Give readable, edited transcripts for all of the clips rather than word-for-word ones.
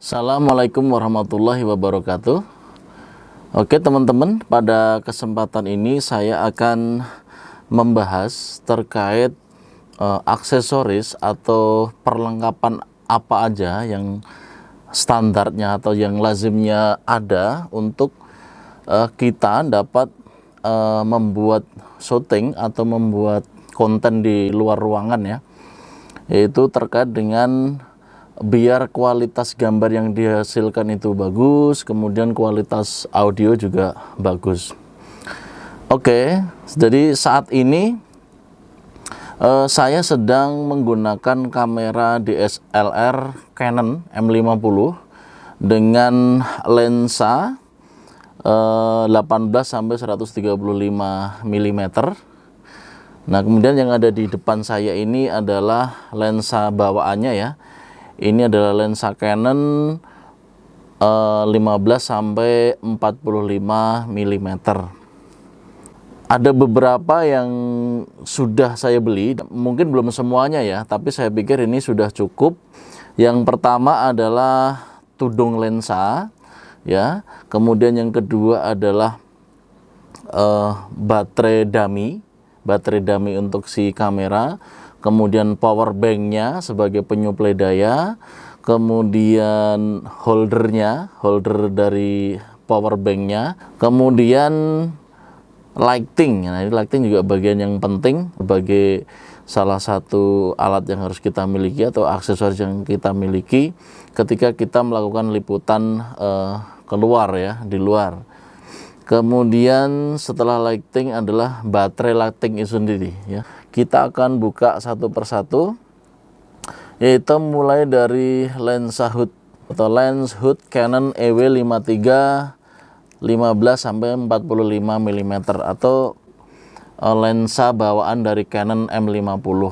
Assalamualaikum warahmatullahi wabarakatuh. Oke teman-teman, pada kesempatan ini saya akan membahas terkait aksesoris atau perlengkapan apa aja yang standarnya atau yang lazimnya ada untuk kita dapat membuat syuting atau membuat konten di luar ruangan ya, yaitu terkait dengan biar kualitas gambar yang dihasilkan itu bagus, kemudian kualitas audio juga bagus. Oke, jadi saat ini saya sedang menggunakan kamera DSLR Canon M50 dengan lensa 18-135 mm. Nah, kemudian yang ada di depan saya ini adalah lensa bawaannya ya. Ini adalah lensa Canon 15-45 mm. Ada beberapa yang sudah saya beli, mungkin belum semuanya ya, tapi saya pikir ini sudah cukup. Yang pertama adalah tudung lensa ya, kemudian yang kedua adalah baterai dummy untuk si kamera, kemudian power banknya sebagai penyuplai daya, kemudian holder dari power banknya, kemudian lighting. Nah, ini lighting juga bagian yang penting sebagai salah satu alat yang harus kita miliki atau aksesoris yang kita miliki ketika kita melakukan liputan keluar ya, di luar. Kemudian setelah lighting adalah baterai lighting itu sendiri ya. Kita akan buka satu persatu, yaitu mulai dari lensa hood atau lens hood Canon EW53 15-45 mm atau lensa bawaan dari Canon M50.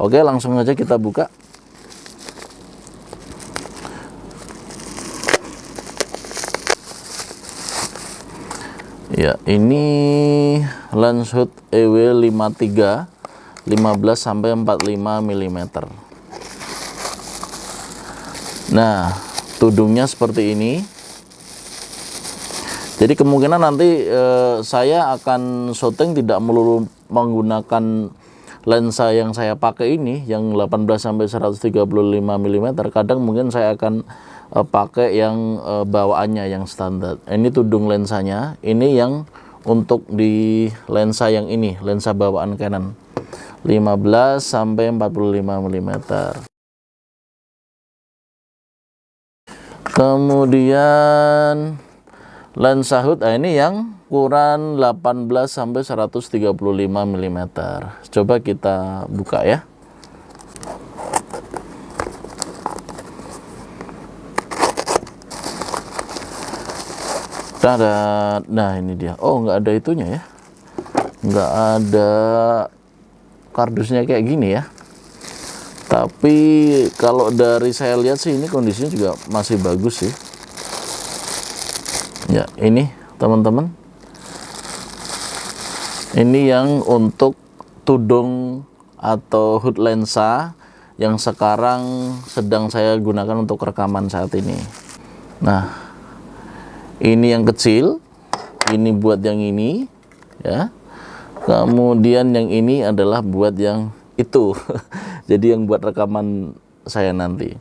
Oke, langsung aja kita buka. Ya, ini lens hood EW53 15-45 mm. Nah, tudungnya seperti ini. Jadi kemungkinan nanti saya akan syuting tidak melulu menggunakan lensa yang saya pakai ini yang 18-135 mm. Kadang mungkin saya akan pakai yang bawaannya yang standar. Ini tudung lensanya, ini yang untuk di lensa yang ini, lensa bawaan Canon 15-45 mm. Kemudian lensa hood, ini yang ukuran 18-135 mm. Coba kita buka ya. Nah, ini dia. Oh, nggak ada itunya ya. Nggak ada kardusnya kayak gini ya. Tapi kalau dari saya lihat sih ini kondisinya juga masih bagus sih. Ya, ini teman-teman. Ini yang untuk tudung atau hood lensa yang sekarang sedang saya gunakan untuk rekaman saat ini. Nah, ini yang kecil, ini buat yang ini ya. Kemudian yang ini adalah buat yang itu. Jadi yang buat rekaman saya nanti.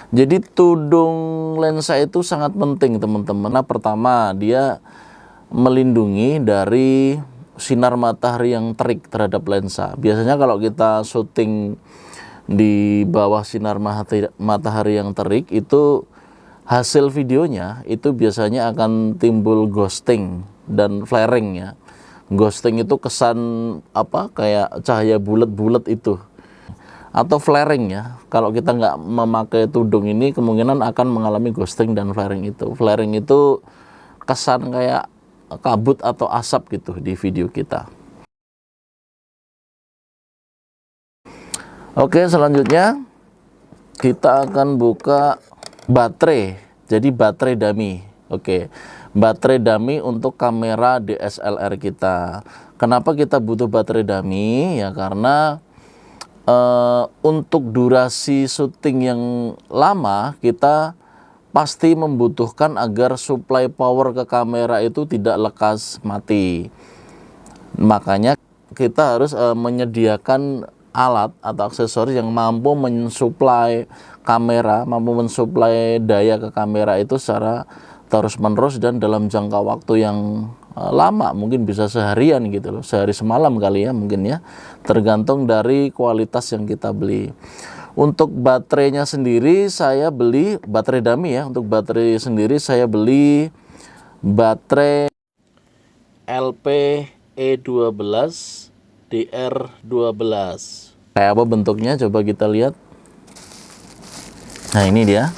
Jadi tudung lensa itu sangat penting teman-teman. Nah, pertama dia melindungi dari sinar matahari yang terik terhadap lensa. Biasanya kalau kita syuting di bawah sinar matahari yang terik itu hasil videonya itu biasanya akan timbul ghosting dan flaring ya. Ghosting itu kesan apa, kayak cahaya bulat-bulat itu, atau flaring ya. Kalau kita nggak memakai tudung ini kemungkinan akan mengalami ghosting dan flaring itu. Flaring itu kesan kayak kabut atau asap gitu di video kita. Oke, selanjutnya kita akan buka baterai. Jadi baterai dummy. Oke, baterai dummy untuk kamera DSLR kita. Kenapa kita butuh baterai dummy? Ya karena untuk durasi syuting yang lama kita pasti membutuhkan agar supply power ke kamera itu tidak lekas mati. Makanya kita harus menyediakan alat atau aksesoris yang mampu mensuplai kamera, mampu mensuplai daya ke kamera itu secara terus-menerus dan dalam jangka waktu yang lama, mungkin bisa seharian gitu loh, sehari semalam kali ya mungkin ya, tergantung dari kualitas yang kita beli. Untuk baterainya sendiri saya beli baterai dummy ya. Untuk baterai sendiri saya beli baterai LP E12 DR12. Kayak apa bentuknya coba kita lihat. Nah, ini dia.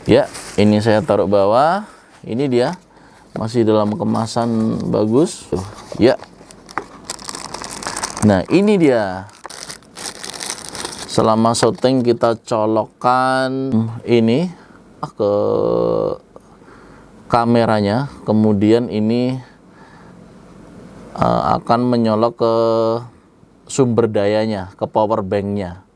Ya, ini saya taruh bawah. Ini dia. Masih dalam kemasan bagus. Ya. Nah, ini dia. Selama syuting kita colokkan ini ke kameranya, kemudian ini akan menyolok ke sumber dayanya, ke power banknya.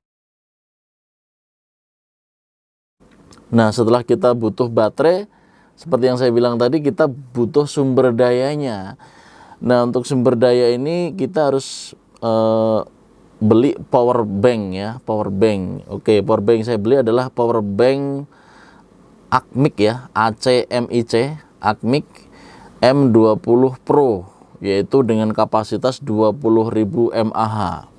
Nah, setelah kita butuh baterai, seperti yang saya bilang tadi, kita butuh sumber dayanya. Nah, untuk sumber daya ini kita harus beli power bank ya, power bank. Oke, power bank saya beli adalah power bank ACMIC ya, ACMIC, ACMIC M20 Pro, yaitu dengan kapasitas 20.000 mAh.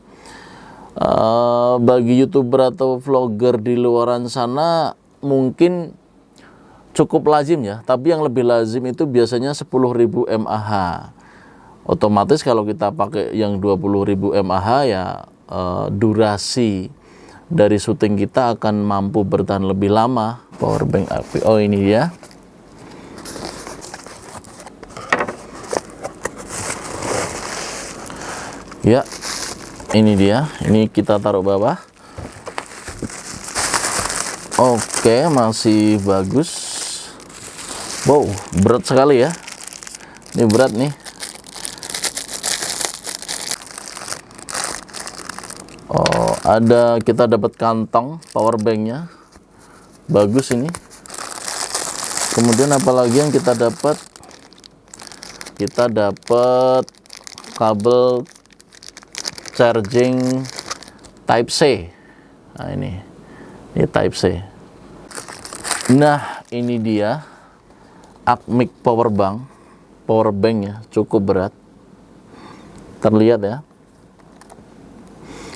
Bagi YouTuber atau vlogger di luaran sana mungkin cukup lazim ya, tapi yang lebih lazim itu biasanya 10.000 mAh. Otomatis kalau kita pakai yang 20.000 mAh ya durasi dari syuting kita akan mampu bertahan lebih lama. Power bank api. Oh, ini dia. Ya, ini dia. Ini kita taruh bawah. Oke, masih bagus. Wow, berat sekali ya. Ini berat nih. Oh, kita dapat kantong power banknya, bagus ini. Kemudian apalagi yang kita dapat? Kita dapat kabel charging Type C. Nah, ini Type C. Nah, ini dia ACMIC power bank ya, cukup berat. Terlihat ya.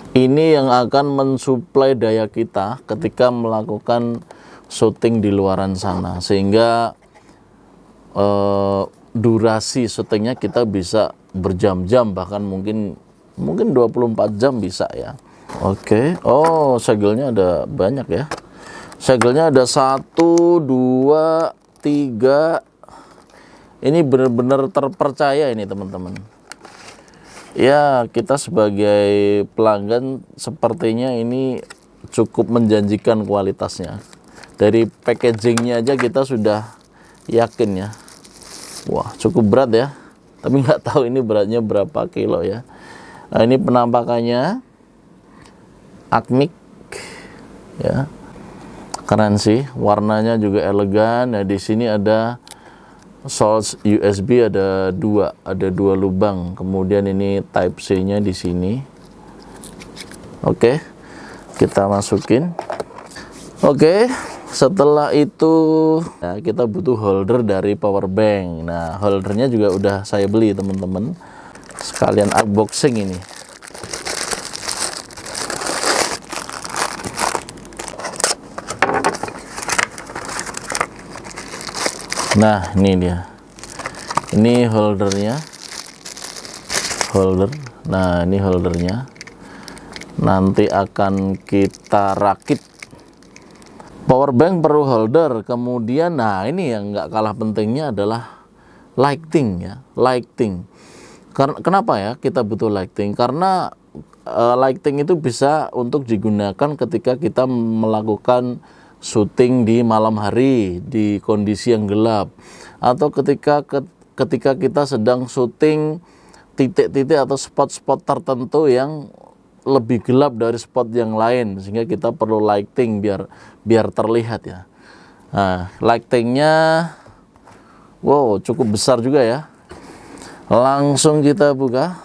Ini yang akan mensuplai daya kita ketika melakukan syuting di luaran sana, sehingga durasi syutingnya kita bisa berjam-jam, bahkan mungkin 24 jam bisa ya. Oke. Oh, segelnya ada banyak ya. Segelnya ada 1, 2, 3. Ini benar-benar terpercaya ini teman-teman. Ya, kita sebagai pelanggan sepertinya ini cukup menjanjikan kualitasnya. Dari packagingnya aja kita sudah yakin ya. Wah, cukup berat ya. Tapi nggak tahu ini beratnya berapa kilo ya. Nah, ini penampakannya ACMIC ya. Keren sih, warnanya juga elegan. Nah, di sini ada source USB ada dua lubang, kemudian ini Type C-nya di sini. Oke, kita masukin. Oke, setelah itu ya, kita butuh holder dari power bank. Nah, holdernya juga udah saya beli teman-teman. Sekalian unboxing ini. Nah, ini dia. Ini holdernya. Nah, ini holdernya. Nanti akan kita rakit. Power bank perlu holder. Kemudian, nah ini yang nggak kalah pentingnya adalah lighting ya. Lighting. Kenapa ya kita butuh lighting? Karena lighting itu bisa untuk digunakan ketika kita melakukan syuting di malam hari di kondisi yang gelap, atau ketika kita sedang syuting titik-titik atau spot-spot tertentu yang lebih gelap dari spot yang lain, sehingga kita perlu lighting biar terlihat ya. Nah, lightingnya wow cukup besar juga ya. Langsung kita buka.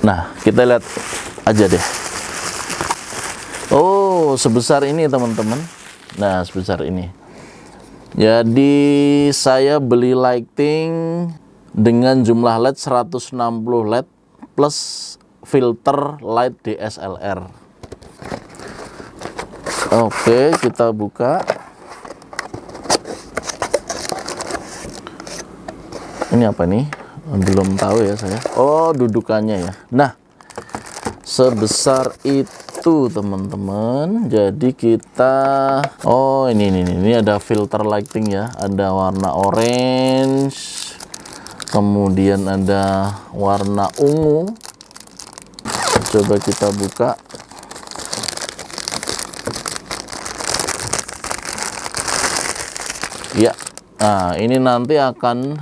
Nah, kita lihat aja deh. Oh, sebesar ini teman-teman. Nah, sebesar ini. Jadi saya beli lighting dengan jumlah LED 160 LED plus filter light DSLR. Oke, kita buka. Ini apa nih? Belum tahu ya saya. Oh, dudukannya ya. Nah, sebesar itu teman-teman. Jadi kita ini ada filter lighting ya, ada warna orange, kemudian ada warna ungu. Coba kita buka. Ya, nah ini nanti akan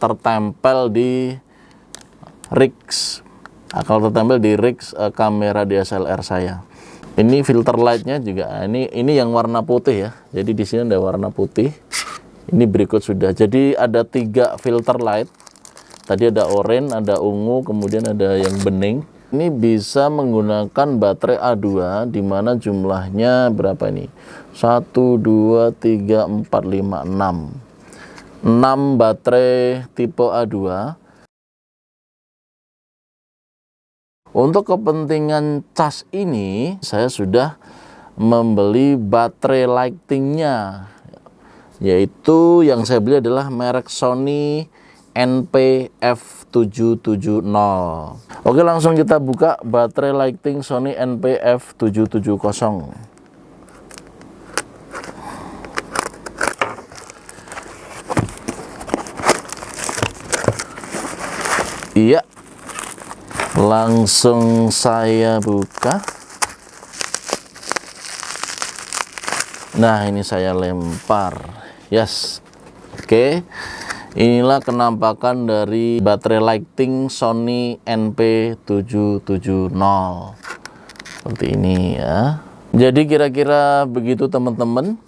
tertempel di rigs, kamera DSLR saya. Ini filter lightnya juga. Ini yang warna putih ya. Jadi di sini ada warna putih. Ini berikut sudah. Jadi ada 3 filter light. Tadi ada oranye, ada ungu, kemudian ada yang bening. Ini bisa menggunakan baterai A2, di mana jumlahnya berapa ini? 1, 2, 3, 4, 5, 6. 6 baterai tipe A2. Untuk kepentingan cas ini, saya sudah membeli baterai lightingnya, yaitu yang saya beli adalah merek Sony NP-F770. Oke, langsung kita buka baterai lighting Sony NP-F770. Iya, langsung saya buka. Nah, ini saya lempar. Yes. Oke. Inilah kenampakan dari baterai lighting Sony NP-770. Seperti ini ya. Jadi kira-kira begitu teman-teman.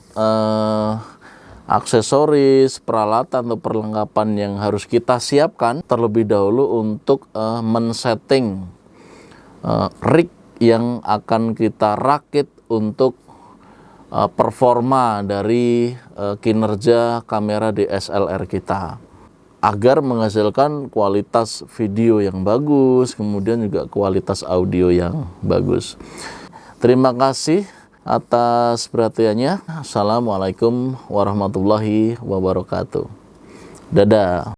Aksesoris, peralatan atau perlengkapan yang harus kita siapkan terlebih dahulu untuk men-setting rig yang akan kita rakit untuk performa dari kinerja kamera DSLR kita, agar menghasilkan kualitas video yang bagus, kemudian juga kualitas audio yang bagus. Terima kasih atas perhatiannya. Assalamualaikum warahmatullahi wabarakatuh. Dadah.